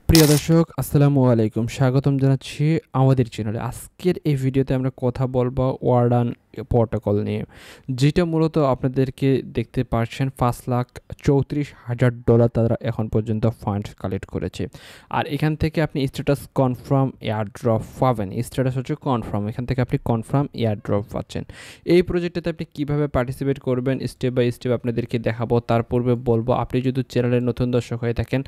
প্রিয় দর্শক আসসালামু আলাইকুম, স্বাগতম জানাচ্ছি আমাদের চ্যানেলে। আজকের এই ভিডিওতে আমরা কথা বলবো ওয়ার্ডান প্রোটোকল নিয়ে, যেটা মূলত আপনাদেরকে দেখতে পাচ্ছেন $5,34,000 তারা এখন পর্যন্ত ফান্ড কালেক্ট করেছে। আর এখান থেকে আপনি স্ট্যাটাস কনফার্ম এয়ারড্রপ পাবেন। স্ট্যাটাস হচ্ছে কনফার্ম, এখান থেকে আপনি কনফার্ম এয়ারড্রপ পাচ্ছেন। এই প্রজেক্টটাতে আপনি কিভাবে পার্টিসিপেট করবেন স্টেপ বাই স্টেপ আপনাদেরকে দেখাবো। তার পূর্বে বলবো, আপনি যদি চ্যানেলের নতুন দর্শক হয়ে থাকেন,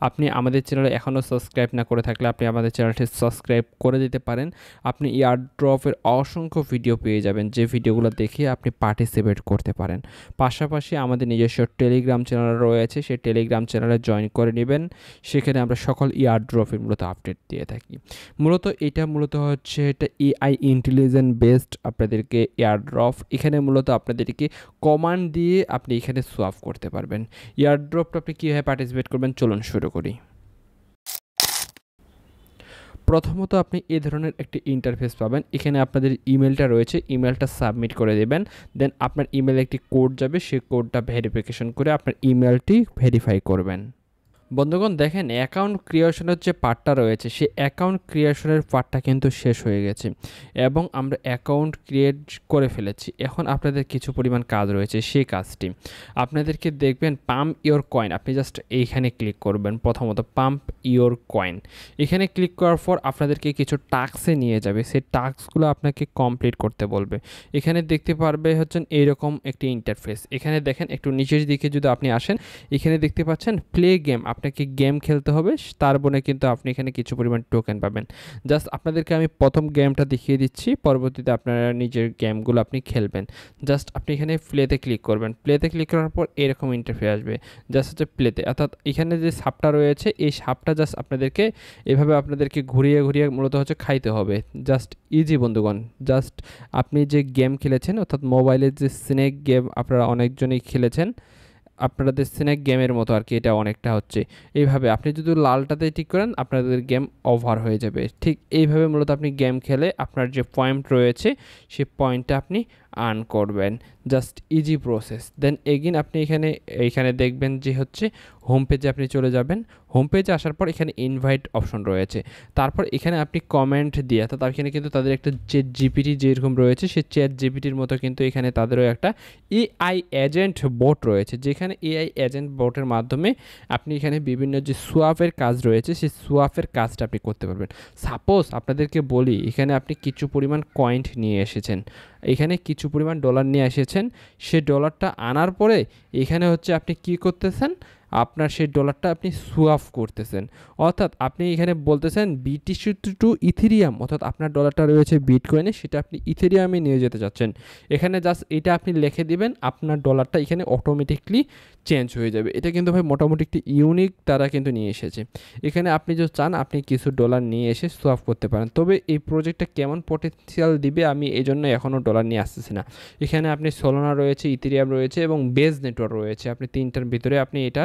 আপনি আমাদের চ্যানেলে এখনও সাবস্ক্রাইব না করে থাকলে আপনি আমাদের চ্যানেলটি সাবস্ক্রাইব করে দিতে পারেন। আপনি এয়ারড্রপের অসংখ্য ভিডিও পেয়ে যাবেন, যে ভিডিওগুলো দেখে আপনি পার্টিসিপেট করতে পারেন। পাশাপাশি আমাদের নিজস্ব টেলিগ্রাম চ্যানেল রয়েছে, সেই টেলিগ্রাম চ্যানেলে জয়েন করে নেবেন। সেখানে আমরা সকল এয়ারড্রপের মূলত আপডেট দিয়ে থাকি। মূলত হচ্ছে এটা এআই ইন্টেলিজেন্স বেসড আপনাদেরকে এয়ারড্রপ। এখানে মূলত আপনাদেরকে কমান্ড দিয়ে আপনি এখানে সোয়াপ করতে পারবেন। এয়ারড্রপটা আপনি কীভাবে পার্টিসিপেট করবেন চলুন শুরু করি। প্রথমত আপনি এই ধরনের একটি ইন্টারফেস পাবেন। এখানে আপনাদের ইমেলটা রয়েছে, ইমেলটা সাবমিট করে দেবেন। দেন আপনার ইমেলে একটি কোড যাবে, সেই কোডটা ভেরিফিকেশন করে আপনার ইমেলটি ভেরিফাই করবেন। বন্ধুগণ দেখেন, অ্যাকাউন্ট ক্রিয়েশনের যে পার্টটা রয়েছে, সেই অ্যাকাউন্ট ক্রিয়েশনের পার্টটা কিন্তু শেষ হয়ে গেছে এবং আমরা অ্যাকাউন্ট ক্রিয়েট করে ফেলেছি। এখন আপনাদের কিছু পরিমাণ কাজ রয়েছে, সেই কাজটি আপনাদেরকে দেখবেন পাম্প ইওর কয়েন। আপনি জাস্ট এইখানে ক্লিক করবেন। প্রথমত পাম্প ইওর কয়েন, এখানে ক্লিক করার পর আপনাদেরকে কিছু টাস্কে নিয়ে যাবে। সেই টাস্কগুলো আপনাকে কমপ্লিট করতে বলবে। এখানে দেখতে পারবে হচ্ছেন এইরকম একটি ইন্টারফেস। এখানে দেখেন একটু নিচের দিকে যদি আপনি আসেন, এখানে দেখতে পাচ্ছেন প্লে গেম। আপনাকে গেম খেলতে হবে, তার বনে কিন্তু আপনি এখানে কিছু পরিমাণ টোকেন পাবেন। জাস্ট আপনাদেরকে আমি প্রথম গেমটা দেখিয়ে দিচ্ছি, পরবর্তীতে আপনারা নিজের গেমগুলো আপনি খেলবেন। জাস্ট আপনি এখানে প্লেতে ক্লিক করবেন। প্লেতে ক্লিক করার পর এরকম ইন্টারফেস আসবে, জাস্ট হচ্ছে প্লেতে। অর্থাৎ এখানে যে সাপটা রয়েছে, এই সাপটা জাস্ট আপনাদেরকে এভাবে আপনাদেরকে ঘুরিয়ে ঘুরিয়ে মূলত হচ্ছে খাইতে হবে। জাস্ট ইজি বন্ধুগণ। জাস্ট আপনি যে গেম খেলেছেন, অর্থাৎ মোবাইলের যে স্নেক গেম আপনারা অনেকজনই খেলেছেন, আপনাদের স্নেক গেমের মতো আর কি, এটা অনেকটা হচ্ছে এইভাবে। আপনি যদি লালটাতে টিক করেন আপনাদের গেম ওভার হয়ে যাবে। ঠিক এইভাবে মূলত আপনি গেম খেলে আপনার যে পয়েন্ট রয়েছে সেই পয়েন্টটা আপনি আর্ন করবেন। Just easy process. Then again আপনি এখানে দেখবেন যে হচ্ছে হোম পেজে আপনি চলে যাবেন। হোম পেজে আসার পর এখানে ইনভাইট অপশন রয়েছে। তারপর এখানে আপনি কমেন্ট দিয়ে, অর্থাৎ এখানে কিন্তু তাদের একটা চ্যাট জিপিটি যেরকম রয়েছে, সেই চ্যাট জিপিটির মতো কিন্তু এখানে তাদেরও একটা এআই এজেন্ট বোট রয়েছে, যেখানে এআই এজেন্ট বোটের মাধ্যমে আপনি এখানে বিভিন্ন যে সোয়াপের কাজ রয়েছে, সেই সোয়াপের কাজটা আপনি করতে পারবেন। সাপোজ আপনাদেরকে বলি, এখানে আপনি কিছু পরিমাণ কয়েন্ট নিয়ে এসেছেন, এখানে কিছু পরিমাণ ডলার নিয়ে এসেছেন। সে ডলারটা আনার পরে এখানে হচ্ছে আপনি কি করতেছেন, আপনার সেই ডলারটা আপনি সোয়াপ করতেছেন। অর্থাৎ আপনি এখানে বলতেছেন বিটিসি টু ইথেরিয়াম, অর্থাৎ আপনার ডলারটা রয়েছে বিটকয়েনে, সেটা আপনি ইথেরিয়ামে নিয়ে যেতে চাচ্ছেন। এখানে জাস্ট এটা আপনি লিখে দিবেন, আপনার ডলারটা এখানে অটোমেটিকলি চেঞ্জ হয়ে যাবে। এটা কিন্তু ভাই মোটামুটি একটি ইউনিক তারা কিন্তু নিয়ে এসেছে। এখানে আপনি যদি চান আপনি কিছু ডলার নিয়ে এসে সোয়াপ করতে পারেন। তবে এই প্রজেক্টটা কেমন পটেনশিয়াল দিবে আমি এই জন্য এখনও ডলার নিয়ে আসতেছি না। এখানে আপনি সোলানা রয়েছে, ইথেরিয়াম রয়েছে এবং বেজ নেটওয়ার্ক রয়েছে। আপনি তিনটার ভিতরে আপনি এটা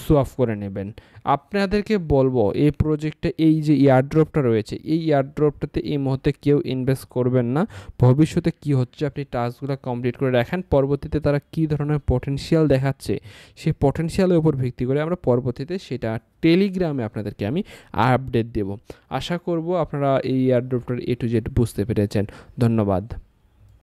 সোয়াপ করে নেবেন। আপনাদেরকে বলবো, এই প্রজেক্টে এই যে এয়ারড্রপটা রয়েছে, এই এয়ারড্রপটাতে এই মুহূর্তে কেউ ইনভেস্ট করবেন না। ভবিষ্যতে কি হচ্ছে আপনি টাস্কগুলো কমপ্লিট করে রাখেন, পরবর্তীতে তারা কী ধরনের পটেনশিয়াল দেখাচ্ছে, সেই পটেনশিয়ালের উপর ভিত্তি করে আমরা পরবর্তীতে সেটা টেলিগ্রামে আপনাদেরকে আমি আপডেট দেব। আশা করব আপনারা এই এয়ারড্রপটার A to Z বুঝতে পেরেছেন। ধন্যবাদ।